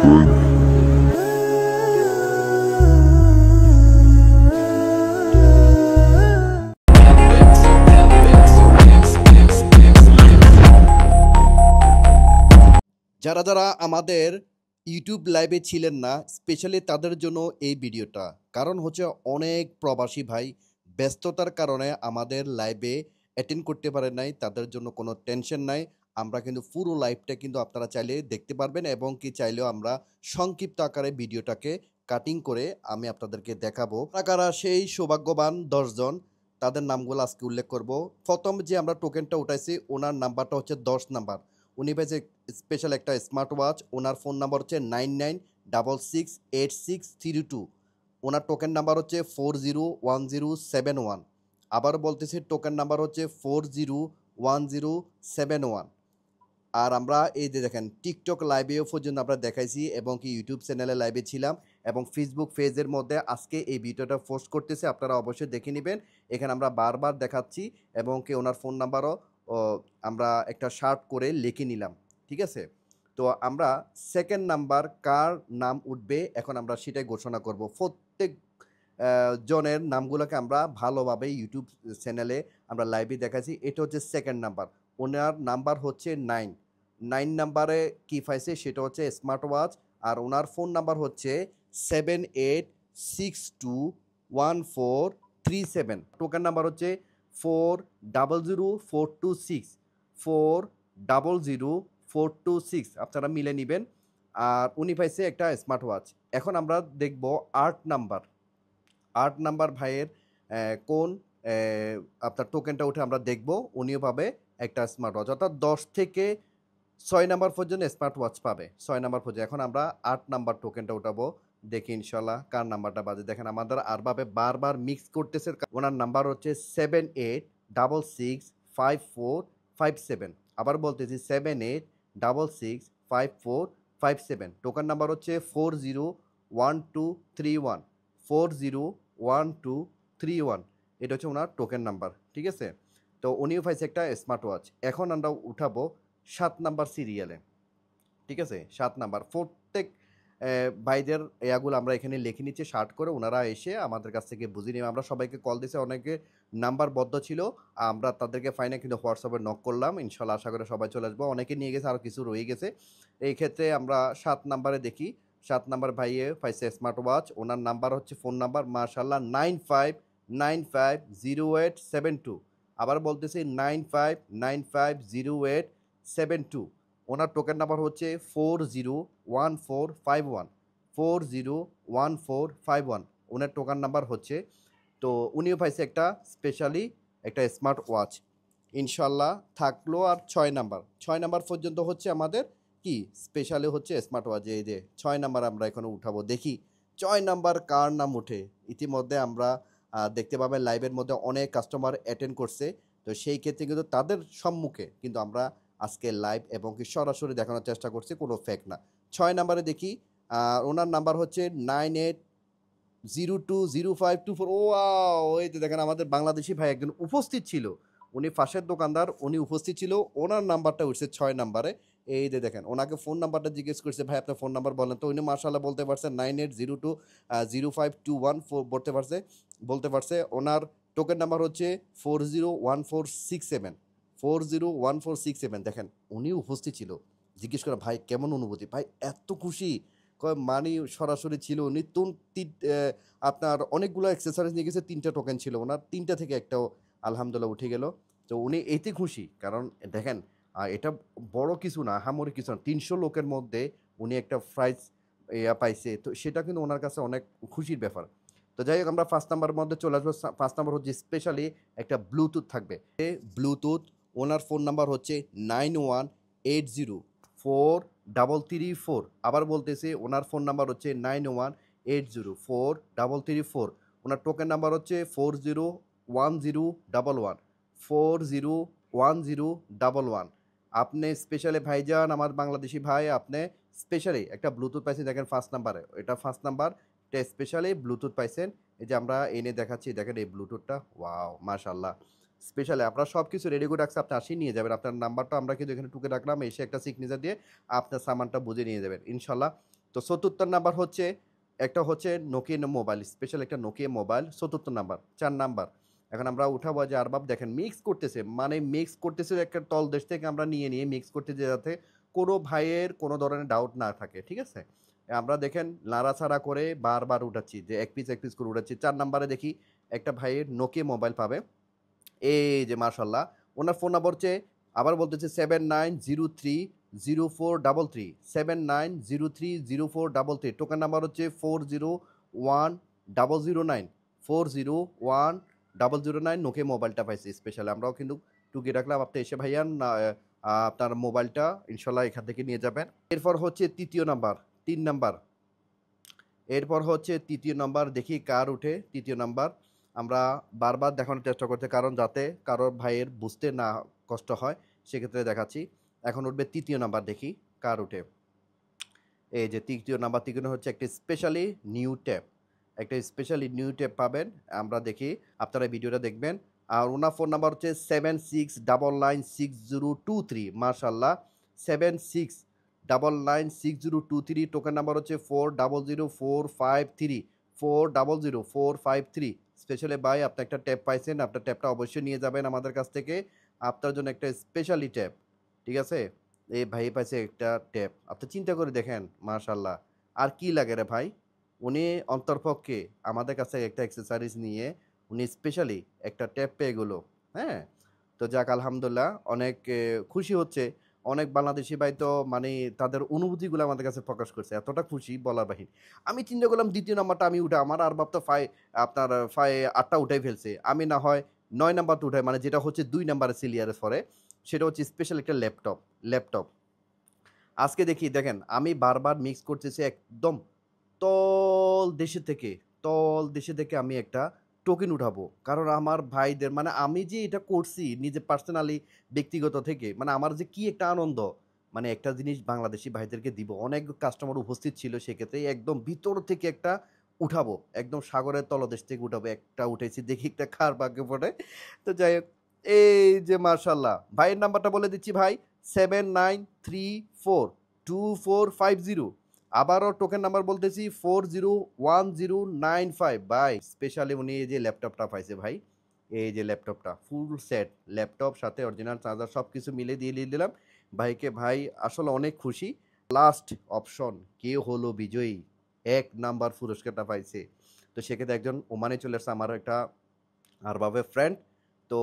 যারা যারা আমাদের ইউটিউব লাইভে ছিলেন না, স্পেশালি তাদের জন্য এই ভিডিওটা। কারণ হচ্ছে অনেক প্রবাসী ভাই ব্যস্ততার কারণে আমাদের লাইভে অ্যাটেন্ড করতে পারে নাই। তাদের জন্য কোনো টেনশন নাই। আমরা কিন্তু পুরো লাইভটা কিন্তু আপনারা চাইলে দেখতে পারবেন, এবং কি চাইলেও আমরা সংক্ষিপ্ত আকারে ভিডিওটাকে কাটিং করে আমি আপনাদেরকে দেখাবো। কারা সেই সৌভাগ্যবান 10 জন, তাদের নামগুলো আজকে উল্লেখ করব। প্রথম যে আমরা টোকেনটা উঠাইছি, ওনার নাম্বারটা হচ্ছে 10 নাম্বার। উনি পেয়েছে স্পেশাল একটা স্মার্ট ওয়াচ। ওনার ফোন নাম্বার হচ্ছে 99668632। ওনার টোকেন নাম্বার হচ্ছে 401071। আবার বলতেছি, টোকেন নাম্বার হচ্ছে 401071। আর আমরা এই যে দেখেন, টিকটক লাইভেও পর্যন্ত আমরা দেখাইছি, এবং কি ইউটিউব চ্যানেলে লাইভে ছিলাম, এবং ফেসবুক পেজের মধ্যে আজকে এই ভিডিওটা পোস্ট করতেছে, আপনারা অবশ্যই দেখে নেবেন। এখানে আমরা বারবার দেখাচ্ছি, এবং কি ওনার ফোন নাম্বারও আমরা একটা শার্ট করে লিখে নিলাম। ঠিক আছে, তো আমরা সেকেন্ড নাম্বার কার নাম উঠবে এখন আমরা সেটাই ঘোষণা করব। প্রত্যেক জনের নামগুলোকে আমরা ভালোভাবে ইউটিউব চ্যানেলে আমরা লাইভে দেখাচ্ছি। এটা হচ্ছে সেকেন্ড নাম্বার। ওনার নাম্বার হচ্ছে 9 নাম্বারে কি পাইছে সেটা হচ্ছে স্মার্ট ওয়াচ। আর ওনার ফোন নাম্বার হচ্ছে 78621437। টোকেন নাম্বার হচ্ছে 400426 400426। আপনারা মিলে নেবেন। আর উনি পাইছে একটা স্মার্ট ওয়াচ। এখন আমরা দেখব 8 নাম্বার ভাইয়ের কোন আপনার টোকেনটা উঠে আমরা দেখব। উনিও পাবে একটা স্মার্ট ওয়াচ, অর্থাৎ 10 থেকে 6 নাম্বার পর্যন্ত স্মার্ট ওয়াচ পাবে। 6 নাম্বার পর্যন্ত। এখন আমরা 8 নাম্বার টোকেনটা উঠাবো, দেখি ইনশাল্লাহ কার নাম্বারটা বাজে। দেখেন আমাদের আরভাবে বারবার মিক্স করতেছে। ওনার নাম্বার হচ্ছে 78665457। আবার বলতেছি 78665457। টোকেন নাম্বার হচ্ছে 401231 401231। এটা হচ্ছে ওনার টোকেন নাম্বার। ঠিক আছে, তো উনিও পাইছে একটা স্মার্ট ওয়াচ। এখন আমরা উঠাবো 7 নাম্বার সিরিয়ালে। ঠিক আছে, 7 নাম্বার। প্রত্যেক ভাইদের এগুলো আমরা এখানে লিখে নিচ্ছি শার্ট করে। ওনারা এসে আমাদের কাছ থেকে বুঝে নেবে। আমরা সবাইকে কল দিয়েছি, অনেকে নাম্বার বদ্ধ ছিল, আমরা তাদেরকে ফাইনে কিন্তু হোয়াটসঅ্যাপে নক করলাম। ইনশাল্লাহ আশা করে সবাই চলে আসবো। অনেকে নিয়ে গেছে, আরও কিছু রয়ে গেছে। এই ক্ষেত্রে আমরা 7 নাম্বারে দেখি। 7 নাম্বার ভাইয়ে পাইছে স্মার্ট ওয়াচ। ওনার নাম্বার হচ্ছে ফোন নাম্বার মাশাল্লাহ 95950872। আবার বলতেছি 95950872। ওনার টোকেন নাম্বার হচ্ছে 401451 401451। ওনার টোকেন নাম্বার হচ্ছে। তো উনিও পাইছে একটা স্পেশালি একটা স্মার্ট ওয়াচ। ইনশাল্লাহ থাকলো আর 6 নাম্বার পর্যন্ত হচ্ছে আমাদের কি স্পেশালি হচ্ছে স্মার্ট ওয়াচ। এই যে 6 নাম্বার আমরা এখানে উঠাবো, দেখি 6 নাম্বার কার নাম উঠে। ইতিমধ্যে আমরা দেখতে পাবেন লাইভের মধ্যে অনেক কাস্টমার অ্যাটেন্ড করছে। তো সেই ক্ষেত্রে কিন্তু তাদের সম্মুখে কিন্তু আমরা আজকে লাইভ এবং কি সরাসরি দেখানোর চেষ্টা করছি, কোনো ফেক না। 6 নাম্বারে দেখি। ওনার নাম্বার হচ্ছে 98020524। ও এই তো দেখেন আমাদের বাংলাদেশি ভাই একজন উপস্থিত ছিল। উনি ফাঁসের দোকানদার, উনি উপস্থিত ছিল। ওনার নাম্বারটা উঠছে 6 নাম্বারে। এই যে দেখেন, ওনাকে ফোন নাম্বারটা জিজ্ঞেস করছে, ভাই আপনার ফোন নাম্বার বলেন। তো উনি মাশাআল্লাহ বলতে পারছে 98020521 বলতে পারছে। ওনার টোকেন নাম্বার হচ্ছে 401467 401467। দেখেন উনি উপস্থিত ছিল। জিজ্ঞেস করে ভাই কেমন অনুভূতি, ভাই এত খুশি। মানি সরাসরি ছিল উনি। আপনার অনেকগুলো অ্যাক্সেসরিজ নিয়ে গেছে, 3টা টোকেন ছিল ওনার, 3টা থেকে একটাও আলহামদুলিল্লাহ উঠে গেল। তো উনি এতে খুশি, কারণ দেখেন এটা বড় কিছু না, আহামরি কিছু না। 300 লোকের মধ্যে উনি একটা প্রাইজ পাইছে, তো সেটা কিন্তু ওনার কাছে অনেক খুশির ব্যাপার। তো যাই হোক, আমরা 5 নাম্বারের মধ্যে চলে আসবো। 5 নাম্বার হচ্ছে স্পেশালি একটা ব্লুটুথ থাকবে। ব্লুটুথ। ওনার ফোন নাম্বার হচ্ছে 91804334। আবার বলতেছি, ওনার ফোন নাম্বার হচ্ছে 91804334। ওনার টোকেন নাম্বার হচ্ছে 401011 401011। আপনি স্পেশালি ভাইজান, আমার বাংলাদেশি ভাই, আপনি স্পেশালি একটা ব্লুটুথ পাইছেন। দেখেন 5 নাম্বারে, এটা 5 নাম্বার, এটা স্পেশালি ব্লুটুথ পাইছেন। এই যে আমরা এনে দেখাচ্ছি, দেখেন এই ব্লুটুথটা। ওয়াও মাশাআল্লাহ। স্পেশালি আপনারা সব কিছু রেডি করে রাখছে, আপনি আসিয়ে নিয়ে যাবেন। আপনার নাম্বারটা আমরা কিন্তু এখানে টুকে রাখলাম, এসে একটা সিগনেচার দিয়ে আপনার সামানটা বুঝে নিয়ে যাবেন ইনশাল্লাহ। তো তো ৭৪ নাম্বার হচ্ছে একটা হচ্ছে নোকিয়া মোবাইল, স্পেশাল একটা নোকিয়া মোবাইল ৭৪ নাম্বার, ৪ নাম্বার। এখন আমরা উঠাবো যে আরবাব দেখেন মিক্স করতেছে, মানে মিক্স করতেছে একটা তলদেশ থেকে আমরা নিয়ে মিক্স করতেছি যাতে কোনো ভাইয়ের কোনো ধরনের ডাউট না থাকে, ঠিক আছে? আমরা দেখেন নাড়াচাড়া করে বারবার উঠাচ্ছি যে এক পিস করে উঠাচ্ছি। ৪ নাম্বারে দেখি একটা ভাইয়ের নোকিয়া মোবাইল পাবে। এই যে মাশাআল্লাহ, ওনার ফোন নাম্বার হচ্ছে আবার বলতেছে 79030433 79030433। টোকেন নাম্বার হচ্ছে 401009 401009। নোকিয়া মোবাইলটা পাইছি স্পেশালি, আমরাও কিন্তু টুকিয়ে রাখলাম। আপনি এসে ভাইয়া না আপনার মোবাইলটা ইনশাল্লাহ এখান থেকে নিয়ে যাবেন। এরপর হচ্ছে তৃতীয় নাম্বার, 3 নাম্বার। এরপর হচ্ছে তৃতীয় নাম্বার, দেখি কার উঠে তৃতীয় নাম্বার। আমরা বারবার দেখানোর চেষ্টা করছি কারণ যাতে কারোর ভাইয়ের বুঝতে না কষ্ট হয়, সেক্ষেত্রে দেখাচ্ছি। এখন উঠবে তৃতীয় নাম্বার, দেখি কার উঠে। এই যে তৃতীয় নাম্বার, তৃতীয় হচ্ছে একটি স্পেশালি নিউ ট্যাব, একটা স্পেশালি নিউ ট্যাব পাবেন। আমরা দেখি, আপনারা ভিডিওটা দেখবেন। আর ওনার ফোন নাম্বার হচ্ছে 76996023। মার্শাল্লাহ, 76996023। টোকেন নাম্বার হচ্ছে 400453 400453। স্পেশালি ভাই, আপনি একটা ট্যাব পাইছেন, আপনার ট্যাবটা অবশ্যই নিয়ে যাবেন আমাদের কাছ থেকে, আপনার জন্য একটা স্পেশালি ট্যাব, ঠিক আছে? এই ভাই পাইছে একটা ট্যাব, আপনি চিন্তা করে দেখেন, মাশাল্লাহ। আর কি লাগে রে ভাই, উনি অন্তরপক্ষে আমাদের কাছে একটা অ্যাক্সেসরিজ নিয়ে উনি স্পেশালি একটা ট্যাব পেয়ে গেলো। হ্যাঁ, তো যাক আলহামদুলিল্লাহ, অনেক খুশি হচ্ছে। অনেক বাংলাদেশি ভাই তো মানে তাদের অনুভূতিগুলো আমাদের কাছে প্রকাশ করছে, এতটা খুশি বলার বাহির। আমি চিন্তা করলাম দ্বিতীয় নাম্বারটা আমি উঠে, আমার আর ভাবতো আপনার 8টা উঠাই ফেলছে, আমি না হয় 9 নাম্বারটা উঠাই, মানে যেটা হচ্ছে 2 নাম্বারে সিলিয়ারের পরে, সেটা হচ্ছে স্পেশাল একটা ল্যাপটপ। আজকে দেখি দেখেন, আমি বারবার মিক্স করতেছি একদম তল দেশে থেকে আমি একটা টোকেন উঠাবো, কারণ আমার ভাইদের মানে আমি যে এটা করছি নিজে পার্সোনালি ব্যক্তিগত থেকে, মানে আমার যে কি একটা আনন্দ, মানে একটা জিনিস বাংলাদেশি ভাইদেরকে দিব। অনেক কাস্টমার উপস্থিত ছিল, সেক্ষেত্রে একদম ভিতর থেকে একটা উঠাবো, একদম সাগরের তলদেশ থেকে উঠাবো। একটা উঠেছি, দেখি একটা কার ভাগ্যে পড়ে। তো যাই হোক, এই যে মার্শাল্লাহ, ভাইয়ের নাম্বারটা বলে দিচ্ছি ভাই, 79342450। আবারও টোকেন নাম্বার বলতেছি 401095। ভাই স্পেশালি উনি এই যে ল্যাপটপটা পাইছে ভাই, এই যে ল্যাপটপটা ফুল সেট, ল্যাপটপ সাথে অরিজিনাল চার্জার সব কিছু মিলে দিয়ে দিলাম ভাইকে। ভাই আসলে অনেক খুশি। লাস্ট অপশন, কে হলো বিজয়ী, 1 নাম্বার পুরস্কারটা পাইছে। তো সেক্ষেত্রে একজন ওমানে চলে আসছে, আমার একটা আরবাবের ফ্রেন্ড। তো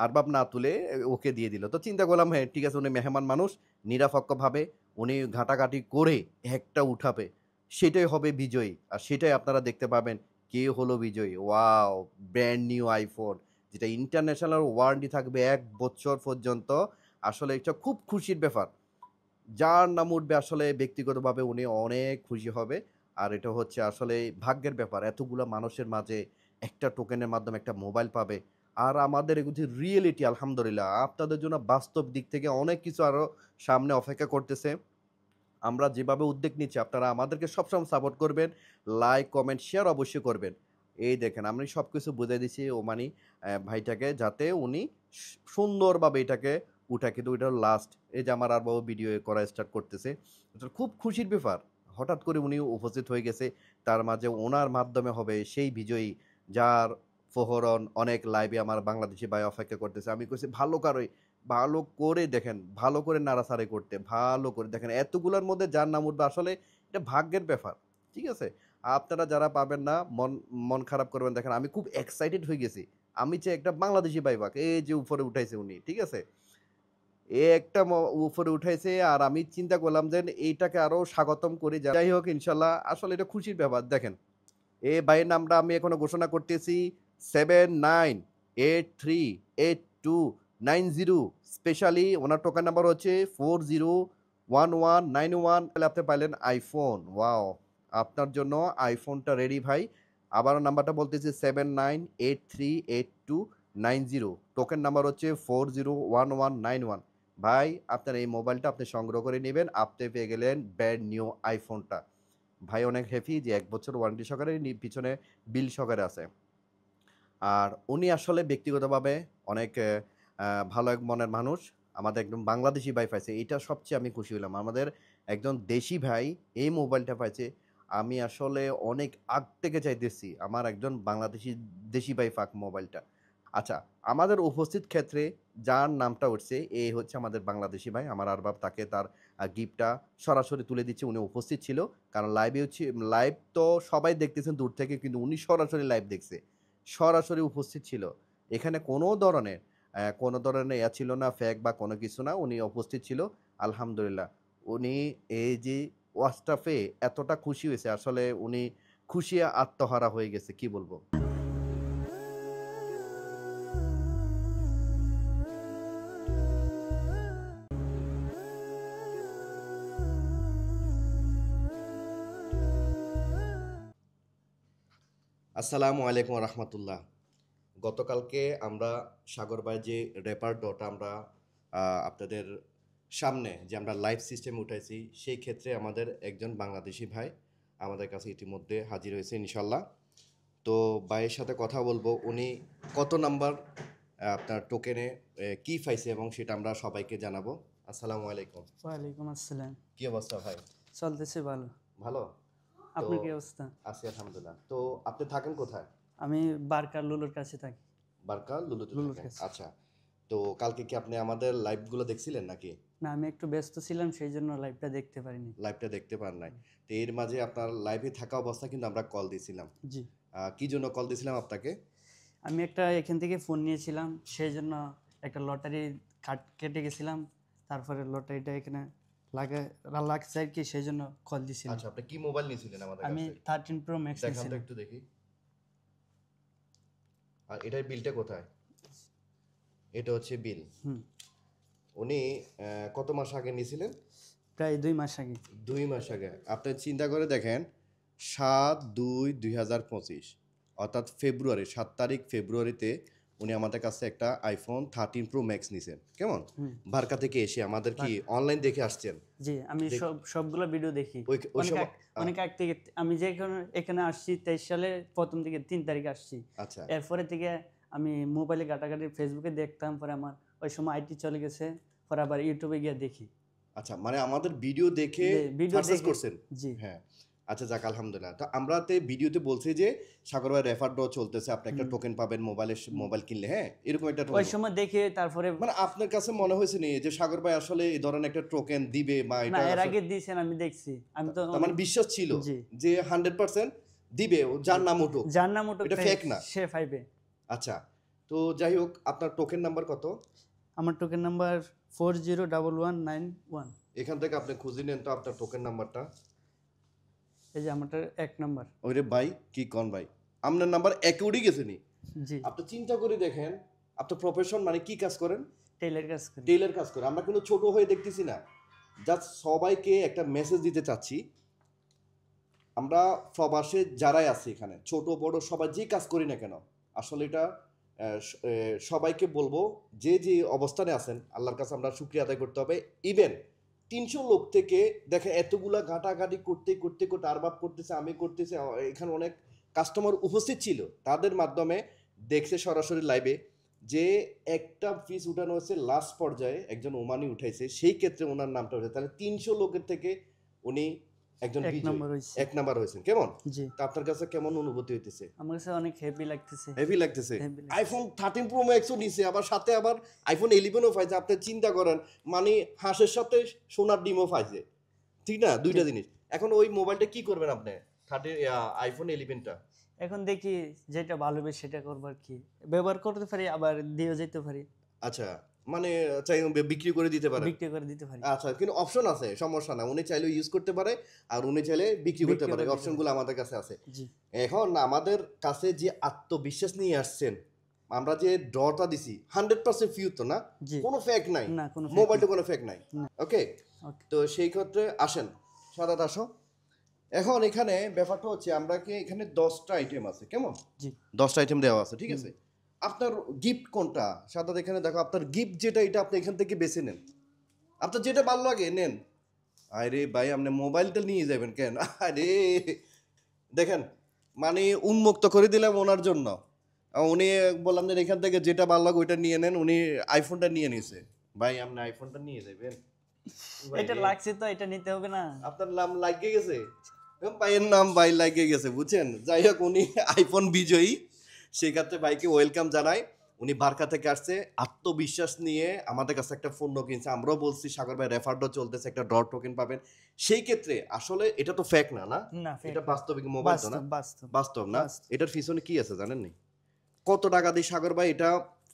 আরবাব না তুলে ওকে দিয়ে দিল। তো চিন্তা করলাম হ্যাঁ ঠিক আছে, উনি মেহমান মানুষ, নিরপেক্ষভাবে উনি ঘাটাঘাটি করে একটা উঠাবে, সেটাই হবে বিজয়ী। আর সেটাই আপনারা দেখতে পাবেন কে হলো বিজয়ী। ওয়াও, ব্র্যান্ড নিউ আইফোন, যেটা ইন্টারন্যাশনাল ওয়ারেন্টি থাকবে 1 বছর পর্যন্ত। আসলে এটা খুব খুশির ব্যাপার, যার নাম উঠবে আসলে ব্যক্তিগতভাবে উনি অনেক খুশি হবে। আর এটা হচ্ছে আসলে ভাগ্যের ব্যাপার, এতগুলো মানুষের মাঝে একটা টোকেনের মাধ্যমে একটা মোবাইল পাবে। আর আমাদের এগুলো রিয়েলিটি, আলহামদুলিল্লাহ আপনাদের জন্য বাস্তব দিক থেকে অনেক কিছু আরও সামনে অপেক্ষা করতেছে। আমরা যেভাবে উদ্যোগ নিচ্ছি, আপনারা আমাদেরকে সবসময় সাপোর্ট করবেন, লাইক কমেন্ট শেয়ার অবশ্যই করবেন। এই দেখেন, আমি সব কিছু বুঝাই দিচ্ছি ওমানি ভাইটাকে, যাতে উনি সুন্দরভাবে এটাকে উঠা, কিন্তু ওইটা লাস্ট। এই যে আমার আর বাবু ভিডিও করা স্টার্ট করতেছে, এটা খুব খুশির ব্যাপার। হঠাৎ করে উনি উপস্থিত হয়ে গেছে, তার মাঝে ওনার মাধ্যমে হবে সেই বিজয়ী, যার ফোহরন অনেক লাইভে আমার বাংলাদেশি ভাই অপেক্ষা করতেছে। আমি কইছি ভালো করে দেখেন, ভালো করে নাড়াচাড়ি করতে, ভালো করে দেখেন এতগুলোর মধ্যে যার নাম উঠবে, আসলে এটা ভাগ্যের ব্যাপার, ঠিক আছে? আপনারা যারা পাবেন না, মন খারাপ করবেন। দেখেন আমি খুব এক্সাইটেড হয়ে গেছি, আমি চাই একটা বাংলাদেশি ভাইবাক, এই যে উপরে উঠাইছে উনি, ঠিক আছে? এ একটা উপরে উঠাইছে, আর আমি চিন্তা করলাম যে এইটাকে আরো স্বাগতম করি। যাই হোক ইনশাল্লাহ, আসলে এটা খুশির ব্যাপার। দেখেন, এই ভাইয়ের নামটা আমি এখনো ঘোষণা করতেছি, 79838290। স্পেশালি ওনার টোকেন নাম্বার হচ্ছে 401191। তাহলে আপনি পাইলেন আইফোন। ওয়াও, আপনার জন্য আইফোনটা রেডি ভাই। আবার নাম্বারটা বলতেছি 79838290। টোকেন নাম্বার হচ্ছে 401191। ভাই আপনার এই মোবাইলটা আপনি সংগ্রহ করে নেবেন, আপনি পেয়ে গেলেন ব্র্যান্ড নিউ আইফোনটা। ভাই অনেক হ্যাপি যে 1 বছর ওয়ারেন্টি সহকারে পিছনে বিল সহকারে আছে। আর উনি আসলে ব্যক্তিগতভাবে অনেক ভালো এক মনের মানুষ। আমাদের একদম বাংলাদেশি ভাই পাইছে, এইটা সবচেয়ে আমি খুশি হইলাম। আমাদের একজন দেশি ভাই এই মোবাইলটা পাইছে। আমি আসলে অনেক আগ থেকে চাইতেছি আমার একজন বাংলাদেশি দেশি ভাই পাক মোবাইলটা। আচ্ছা, আমাদের উপস্থিত ক্ষেত্রে যার নামটা উঠছে এ হচ্ছে আমাদের বাংলাদেশি ভাই। আমার আরবাব তাকে তার গিফটটা সরাসরি তুলে দিচ্ছে। উনি উপস্থিত ছিল। কারণ লাইভে হচ্ছে লাইভ তো সবাই দেখতেছেন দূর থেকে, কিন্তু উনি সরাসরি লাইভ দেখছে। সরাসরি উপস্থিত ছিল। এখানে কোনো ধরনের ছিল না, ফেক বা কোনো কিছু না। উনি উপস্থিত ছিল। আলহামদুলিল্লাহ। উনি এই যে ওয়াজটা পেয়ে এতটা খুশি হয়েছে, আসলে উনি খুশি আত্মহারা হয়ে গেছে, কি বলবো। আসসালামু আলাইকুম রহমতুল্লাহ। গতকালকে আমরা সাগর ভাই যে র্যাপার ডট আমরা আপনাদের সামনে যে আমরা লাইভ সিস্টেম উঠাইছি, সেই ক্ষেত্রে আমাদের একজন বাংলাদেশি ভাই আমাদের কাছে ইতিমধ্যে হাজির হয়েছে ইনশাল্লাহ। তো ভাইয়ের সাথে কথা বলবো, উনি কত নাম্বার আপনার টোকেনে কি পাইছে এবং সেটা আমরা সবাইকে জানাবো। আসসালামু আলাইকুম। ওয়ালাইকুম আসসালাম। কি অবস্থা ভাই? চলতেছে ভালো। ভালো? আপনার কি অবস্থা? আছি আলহামদুলিল্লাহ। তো আপনি থাকেন কোথায়? আমি বারকার লুলুর কাছে থাকি। বারকা লুলুতে লুলুর থাকেন? কাছে। আচ্ছা। তো কালকে কি আপনি আমাদের লাইভগুলো দেখছিলেন নাকি? না, আমি একটু ব্যস্ত ছিলাম, সেই জন্য লাইভটা দেখতে পারিনি। লাইভটা দেখতে পান নাই। তো এর মাঝে আপনার লাইভে থাকা অবস্থায় কিন্তু আমরা কল দিয়েছিলাম। জি। কি জন্য কল দিয়েছিলাম আপনাকে? আমি একটা এখান থেকে ফোন নিয়েছিলাম, সেই জন্য একটা লটারি কাট কেটে গেছিলাম। তারপরে লটারিটা এখানে লাগছে আর কি, সেই জন্য কল দিয়েছিলাম। আচ্ছা, আপনি কি মোবাইল নিয়েছিলেন আমাদের আমি কাছে? 13 Pro Max দেখান তো নিয়েছিলাম। একটু দেখি। আর এটার বিলটা কোথায়? এটা হচ্ছে বিল। উনি কত মাস আগে নিয়েছিলেন? প্রায় 2 মাস আগে। 2 মাস আগে। আপনি চিন্তা করে দেখেন, 7/2/2025 অর্থাৎ ফেব্রুয়ারি 7 তারিখ ফেব্রুয়ারিতে উনি আমাদের কাছে একটা আইফোন 13 প্রো ম্যাক্স নিছেন। কেমন? বারকা থেকে এসে আমাদের কি অনলাইন দেখে আসছেন? জি, আমি সবগুলো ভিডিও দেখি। ওই সময় অনেক আগ থেকে আমি যে এখানে আসছি 23 সালে প্রথম থেকে 3 তারিখ আসছি। আচ্ছা। এরপরে থেকে আমি মোবাইলে ঘাটাঘাটি ফেসবুকে দেখতাম, পরে আমার ওই সময় আইটি চলে গেছে, পরে আবার ইউটিউবে গিয়ে দেখি। আচ্ছা, মানে আমাদের ভিডিও দেখে সাকসেস করছেন? জি। হ্যাঁ। আচ্ছা, যাক আলহামদুলিল্লাহ। তো আমরাতে ভিডিওতে বলছি যে সাগর ভাই রেফার ড্র চলতেছে, আপনি একটা টোকেন পাবেন মোবাইল কিনলে, হ্যাঁ, এরকম একটা ওই সময় দেখে তারপরে মানে আপনার কাছে মনে হয়েছে নি যে সাগর ভাই আসলে এই ধরনের একটা টোকেন দিবে বা না, এটা এর আগে দিয়েছেন, আমি দেখছি। আমি তো মানে বিশ্বাস ছিল যে 100% দিবে, যার নাম উঠুক, এটা ফেক না, সে পাইবে। আচ্ছা, তো যাই হোক, আপনার টোকেন নাম্বার কত? আমার টোকেন নাম্বার 401191। এখান থেকে আপনি খুঁজে নেন তো আপনার টোকেন নাম্বারটা। এই যে আমারটা 1 নাম্বার। ওরে ভাই, কি কোন ভাই, আপনার নাম্বার একে উড়ে গেছে নি? জি। আপনি চিন্তা করে দেখেন, আপনার প্রফেশন মানে কি কাজ করেন? টেইলার কাজ করি। টেইলার কাজ করে। আমরা কিন্তু ছোট হয়ে দেখতেছি না। জাস্ট সবাইকে একটা মেসেজ দিতে চাচ্ছি, আমরা প্রবাসে যারাই আছি এখানে, ছোট বড় সবাই যে কাজ করি না কেন, আসলে এটা সবাইকে বলবো যে যে অবস্থানে আছেন, আল্লাহর কাছে আমরা শুকরিয়া আদায় করতে হবে। ইভেন 300 লোক থেকে দেখে এতগুলা ঘাটাঘাটি করতে করতে করতে আরবাব করতেছে, আমি করতেছে, এখানে অনেক কাস্টমার উপস্থিত ছিল, তাদের মাধ্যমে দেখছে সরাসরি লাইভে যে একটা পিস উঠানো হয়েছে, লাস্ট পর্যায়ে একজন ওমানি উঠাইছে, সেই ক্ষেত্রে ওনার নামটা উঠেছে। তাহলে 300 লোকের থেকে উনি একজন এক নাম্বার হয়েছেন। কেমন? জি। তা আপনার কাছে কেমন অনুভূতি হইতেছে? আমার কাছে অনেক হেভি লাগতেছে। হেভি লাগতেছে। আইফোন 13 প্রো ম্যাক্সও নিছে, আবার সাথে আবার আইফোন 11ও পাইছে। আপনি চিন্তা করেন, মানে হাঁসের সাথে সোনার ডিমও পাইছে, ঠিক না? দুইটা জিনিস। এখন ওই মোবাইলটা কি করবেন আপনি, আইফোন 11টা? এখন দেখি যেটা ভালো হবে সেটা করব আর কি। ব্যবহার করতে পারি, আবার দিয়ে যেতে পারি। আচ্ছা, মানে চাই বিক্রি করে দিতে পারে? বিক্রি করে দিতে পারি। আচ্ছা, কিন্তু অপশন আছে, সমস্যা না। উনি চাইলে ইউজ করতে পারে আর উনি চাইলে বিক্রি করতে পারে, অপশনগুলো আমাদের কাছে আছে। জি। এখন আমাদের কাছে যে আত্মবিশ্বাস নিয়ে আসছেন, আমরা যে ড্রটা দিছি 100% ফিউর তো না, কোনো ফেক নাই, মোবাইলটা কোনো ফেক নাই। ওকে, তো সেই ক্ষেত্রে আসেন, সাদাত আসো। এখন এখানে ব্যাপারটা হচ্ছে, আমরা কি এখানে 10টা আইটেম আছে, কেমন? 10টা আইটেম দেওয়া আছে, ঠিক আছে। আপনার গিফট কোনটা? সাদাত এখানে দেখো, আপনার গিফট যেটা, এটা আপনি এখান থেকে বেছে নেন, আপনার যেটা ভালো লাগে নেন। আরে ভাই, আপনি মোবাইলটা নিয়ে যাবেন কেন? আরে দেখেন, মানে উন্মুক্ত করে দিলাম ওনার জন্য। উনি বললাম যে এখান থেকে যেটা ভালো লাগে ওইটা নিয়ে নেন, উনি আইফোনটা নিয়ে নিছে। ভাই, আপনি আইফোনটা নিয়ে যাবেন? এটা লাগছে তো এটা নিতে হবে না। আপনার নাম লাগিয়ে গেছে, ভাইয়ের নাম ভাই লাগিয়ে গেছে, বুঝছেন। যাই হোক, উনি আইফোন বিজয়ী, সেক্ষেত্রে ভাইকে ওয়েলকাম জানাই। উনি বারকা থেকে আসছে আত্মবিশ্বাস নিয়ে আমাদের কাছে একটা ফোন কিনছে। আমরাও বলছি সাগর ভাই রেফারডও চলতেছে, একটা ডট টোকেন পাবেন। সেই ক্ষেত্রে আসলে এটা তো ফেক না, না না fake এটা না। বাস্তবিক মোবাইল তো না, বাস্তব বাস্তব না। বাস্তব। এটার পিছনে কি আছে জানেন নি? কত টাকা দিয়ে সাগর ভাই এটা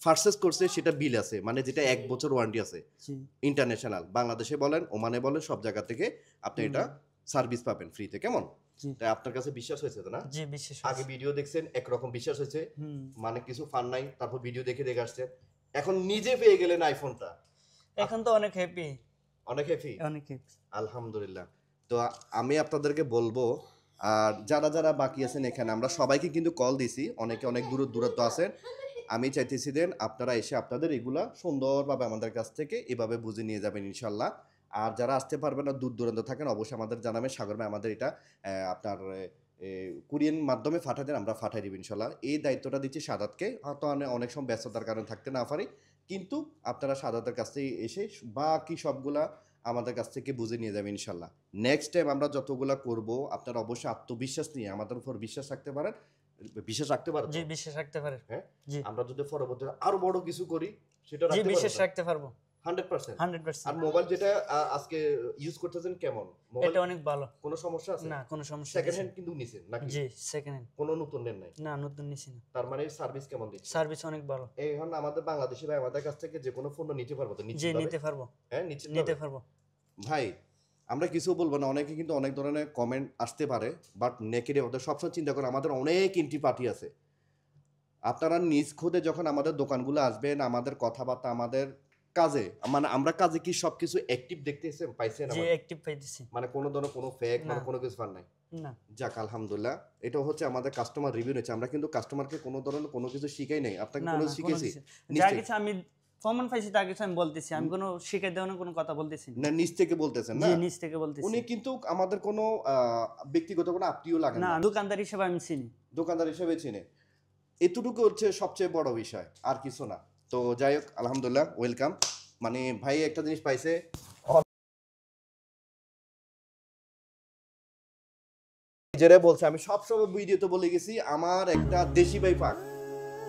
পারচেজ করছে সেটা বিল আছে, মানে যেটা 1 বছর ওয়ারেন্টি আছে। জি ইন্টারন্যাশনাল, বাংলাদেশে বলেন, ওমানে বলেন, সব জায়গা থেকে আপনি এটা সার্ভিস পাবেন ফ্রিতে। কেমন? জি তাই আপনার কাছে বিশ্বাস হয়েছে তো না? জি বিশ্বাস আগে ভিডিও দেখছেন একরকম বিশ্বাস হয়েছে, মানে কিছু ফান নাই, তারপর ভিডিও দেখে দেখে আসছেন, এখন নিজে পেয়ে গেলেন আইফোনটা, এখন তো অনেক হ্যাপি, অনেক হ্যাপি। অনেক হ্যাপি। আলহামদুলিল্লাহ। তো আমি আপনাদেরকে বলবো, আর যারা যারা বাকি আছেন এখানে, আমরা সবাইকে কিন্তু কল দিছি, অনেকে অনেক দূরত্ব আছেন। আমি চাইতেছি দেন আপনারা এসে আপনাদের এগুলা সুন্দরভাবে আমাদের কাছ থেকে এভাবে বুঝে নিয়ে যাবেন ইনশাল্লাহ। আর যারা আসতে পারবেন না, দূর দূরান্ত থাকেন, অবশ্যই আমাদের জানাবেন। সাগর ভাই আমাদের এটা আপনার কুরিয়ান মাধ্যমে পাঠাই দেন, আমরা পাঠাই দিব ইনশাল্লাহ। এই দায়িত্বটা দিচ্ছি সাদাতকে, হয়তো অনেক সময় ব্যস্ততার কারণে থাকতে না পারি, কিন্তু আপনারা সাদাতের কাছ থেকে এসে বাকি সবগুলা আমাদের কাছ থেকে বুঝে নিয়ে যাবেন ইনশাল্লাহ। নেক্সট টাইম আমরা যতগুলা করব, আপনারা অবশ্যই আত্মবিশ্বাস নিয়ে আমাদের উপর বিশ্বাস রাখতে পারেন। বিশ্বাস রাখতে পারেন? জি বিশ্বাস রাখতে পারে। হ্যাঁ, জি আমরা যদি পরবর্তীতে আরো বড় কিছু করি সেটা জি রাখতে বিশ্বাস পারবো রাখতে পারবো 100%। 100%। আর মোবাইল যেটা আজকে ইউজ করতেছেন কেমন মোবাইল? এটা অনেক ভালো, কোনো সমস্যা আছে? না কোনো সমস্যা সেকেন্ড নেই। হ্যান্ড কিন্তু নিছেন নাকি? জি সেকেন্ড হ্যান্ড, কোনো নতুন নেন নাই? না নতুন নিছি না। তার মানে সার্ভিস কেমন দিচ্ছে? সার্ভিস অনেক ভালো। এখন আমাদের বাংলাদেশি ভাই আমাদের কাছ থেকে যে কোনো ফোন নিতে পারবো তো? জি নিতে পারবো, হ্যাঁ নিতে পারবো ভাই। আমরা কিছু বলবো না, অনেকে কিন্তু অনেক ধরনের কমেন্ট আসতে পারে, বাট নেগেটিভ ওদের সবসময় চিন্তা করে। আমাদের অনেক ইন্টি পার্টি আছে, আপনারা নিজ খুদে যখন আমাদের দোকানগুলো আসবেন, আমাদের কথাবার্তা, আমাদের কাজে, মানে আমরা কাজে কি সবকিছু অ্যাক্টিভ দেখতেছেন, পাইছেন? জি অ্যাক্টিভ পাইতেছি, মানে কোনো ধরনের কোনো ফেক মানে না। কোনো কিছু পান নাই? না যাক আলহামদুলিল্লাহ। এটা হচ্ছে আমাদের কাস্টমার রিভিউ নিচ্ছে, আমরা কিন্তু কাস্টমারকে কোনো ধরনের কোনো কিছু শিখাই নাই। আপনাকে না কোনো না কোনো শিখেছি? কিছু যা কিছু আমি প্রমাণ পাইছি তা কিছু আমি বলতেছি, আমি কোনো শিখাই দেওয়ার কোনো কথা বলতেছি না। না, নিজ থেকে বলতেছেন না? জি নিজ থেকে বলতেছি। উনি কিন্তু আমাদের কোনো ব্যক্তিগত কোনো আত্মীয় লাগে না, না, দোকানদার হিসেবে আমি চিনি, দোকানদার হিসেবে চিনে। এতটুকু হচ্ছে সবচেয়ে বড় বিষয়, আর কিছু না। তো যাই হোক, আলহামদুলিল্লাহ, ওয়েলকাম। মানে ভাই একটা জিনিস পাইছে, যেটা বলছে, আমি সবসময় ভিডিওতে বলে গেছি, আমার একটা দেশি ভাই পাক,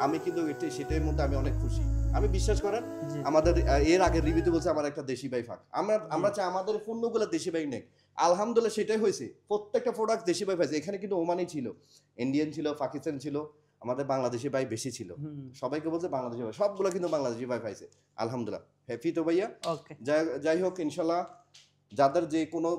আমি কিন্তু সেটার মধ্যে আমি অনেক খুশি। আমি বিশ্বাস করেন, জি আমাদের এর আগের রিভিউতে বলছে আমার একটা দেশি ভাই ফাঁক। আমরা চাই আমাদের পণ্যগুলো দেশি ভাই নেই। আলহামদুলিল্লাহ সেটাই হয়েছে, প্রত্যেকটা প্রোডাক্ট দেশি ভাই পাইছে। এখানে কিন্তু ওমানি ছিল, ইন্ডিয়ান ছিল, পাকিস্তান ছিল, আমাদের বাংলাদেশি ভাই বেশি ছিল। সবাইকে বলছে বাংলাদেশি ভাই, সবগুলো কিন্তু বাংলাদেশি ভাই পাইছে। আলহামদুলিল্লাহ, হ্যাপি তো ভাইয়া। ওকে যাই হোক, ইনশাল্লাহ যাদের যে কোনো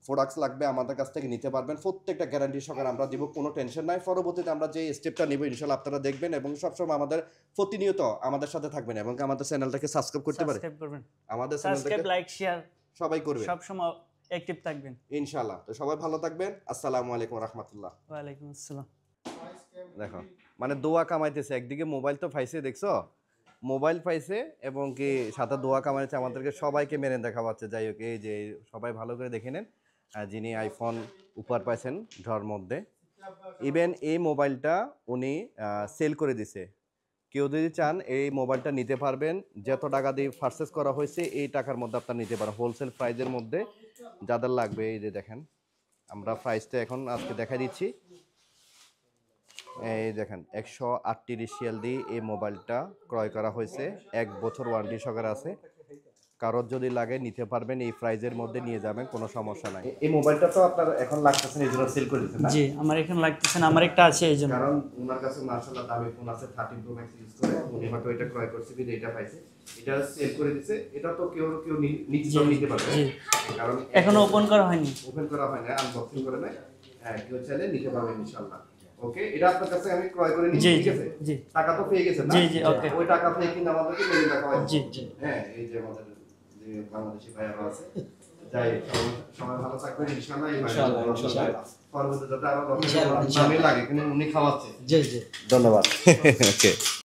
প্রোডাক্টস লাগবে আমাদের কাছ থেকে নিতে পারবেন, প্রত্যেকটা গ্যারান্টি সহকারে আমরা দিব, কোনো টেনশন নাই। পরবর্তীতে আমরা যে স্টেপটা নেব ইনশাল্লাহ আপনারা দেখবেন, এবং সবসময় আমাদের প্রতিনিয়ত আমাদের সাথে থাকবেন, এবং আমাদের চ্যানেলটাকে সাবস্ক্রাইব করতে পারে, সাবস্ক্রাইব করবেন, আমাদের সাবস্ক্রাইব চ্যানেলটাকে লাইক শেয়ার সবাই করবে সব সময় অ্যাক্টিভ থাকবেন ইনশাল্লাহ। তো সবাই ভালো থাকবেন, আসসালামু আলাইকুম রাহমাতুল্লাহ। ওয়া আলাইকুম আসসালাম। দেখো, মানে দোয়া কামাইতেছে, একদিকে মোবাইল তো পাইছে, দেখছো মোবাইল পাইছে, এবং কি সাথে দোয়া কামাইছে, আমাদেরকে সবাইকে মেনে দেখা পাচ্ছে। যাই হোক, এই যে সবাই ভালো করে দেখে নেন, যিনি আইফোন উপহার পাইছেন ড্রর মধ্যে। ইভেন এই মোবাইলটা উনি সেল করে দিছে। কেউ যদি চান এই মোবাইলটা নিতে পারবেন, যত টাকা দিয়ে পারচেস করা হয়েছে এই টাকার মধ্যে আপনার নিতে পারেন, হোলসেল প্রাইজের মধ্যে। যাদের লাগবে, এই যে দেখেন, আমরা প্রাইসটা এখন আজকে দেখা দিচ্ছি। এই দেখেন, 138 রিয়াল দিয়ে এই মোবাইলটা ক্রয় করা হয়েছে, 1 বছর ওয়ারেন্টি সহকারে আছে। কারোর যদি লাগে নিতে পারবেন, এই প্রাইজের মধ্যে নিয়ে যাবেন, কোনো সমস্যা নাই। এই মোবাইলটা তো আপনার এখন লাগতেছে, এই জন্য সেল করে দিচ্ছেন না? জি আমার এখানে লাগতেছে না, আমার একটা আছে এই জন্য। কারণ ওনার কাছে মাশাআল্লাহ দামি ফোন আছে, 13 প্রো ম্যাক্স ইউজ করে, উনি হয়তো এটা ক্রয় করছে, কিন্তু এটা পাইছে, এটা সেল করে দিছে। এটা তো কেউ নিতে পারবে, কারণ এখনো ওপেন করা হয়নি, আনবক্সিং করে নাই। হ্যাঁ, কেউ চাইলে নিতে পারবে ইনশাআল্লাহ। ওকে, এটা আপনার কাছে আমি ক্রয় করে নিয়েছি, ঠিক আছে? জি টাকা তো পেয়ে গেছেন না? জি জি ওকে ওই টাকা পেয়ে কিন্তু আমাদেরকে মেরে রাখা হয়। জি জি হ্যাঁ, এই যে আমাদের যে বাংলাদেশি ভাইয়ারা আছে, যাই সবাই ভালো থাকবেন ইনশাআল্লাহ। ইনশাআল্লাহ পরবর্তীতে আরো লাগে, কিন্তু উনি খাওয়াচ্ছে। জি জি ধন্যবাদ। ওকে।